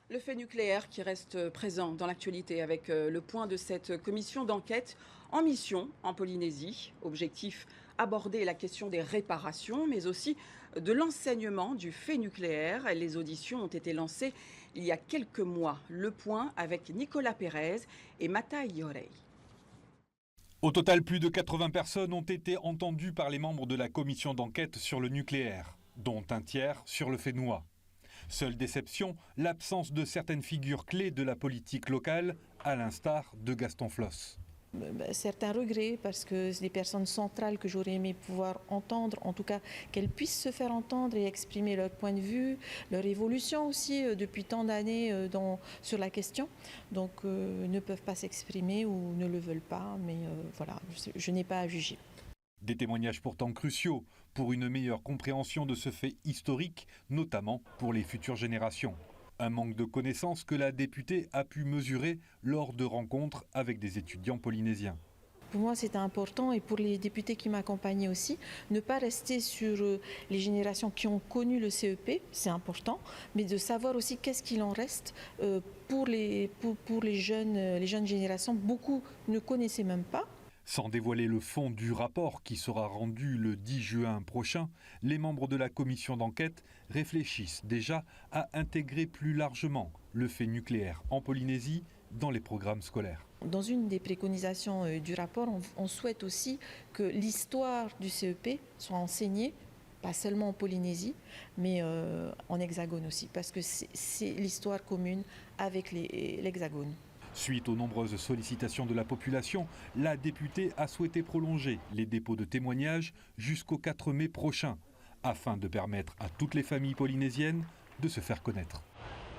Le fait nucléaire qui reste présent dans l'actualité avec le point de cette commission d'enquête en mission en Polynésie. Objectif, aborder la question des réparations, mais aussi de l'enseignement du fait nucléaire. Les auditions ont été lancées il y a quelques mois. Le point avec Nicolas Pérez et Mata Yorei. Au total, plus de 80 personnes ont été entendues par les membres de la commission d'enquête sur le nucléaire, dont un tiers sur le Fénois. Seule déception, l'absence de certaines figures clés de la politique locale, à l'instar de Gaston Floss. Certains regrets parce que c'est des personnes centrales que j'aurais aimé pouvoir entendre, en tout cas qu'elles puissent se faire entendre et exprimer leur point de vue, leur évolution aussi depuis tant d'années sur la question. Donc ne peuvent pas s'exprimer ou ne le veulent pas, mais voilà, je n'ai pas à juger. Des témoignages pourtant cruciaux pour une meilleure compréhension de ce fait historique, notamment pour les futures générations. Un manque de connaissances que la députée a pu mesurer lors de rencontres avec des étudiants polynésiens. Pour moi, c'était important et pour les députés qui m'accompagnaient aussi, ne pas rester sur les générations qui ont connu le CEP, c'est important, mais de savoir aussi qu'est-ce qu'il en reste pour les jeunes générations. Beaucoup ne connaissaient même pas. Sans dévoiler le fond du rapport qui sera rendu le 10 juin prochain, les membres de la commission d'enquête réfléchissent déjà à intégrer plus largement le fait nucléaire en Polynésie dans les programmes scolaires. Dans une des préconisations du rapport, on souhaite aussi que l'histoire du CEP soit enseignée, pas seulement en Polynésie, mais en Hexagone aussi, parce que c'est l'histoire commune avec l'Hexagone. Suite aux nombreuses sollicitations de la population, la députée a souhaité prolonger les dépôts de témoignages jusqu'au 4 mai prochain, afin de permettre à toutes les familles polynésiennes de se faire connaître.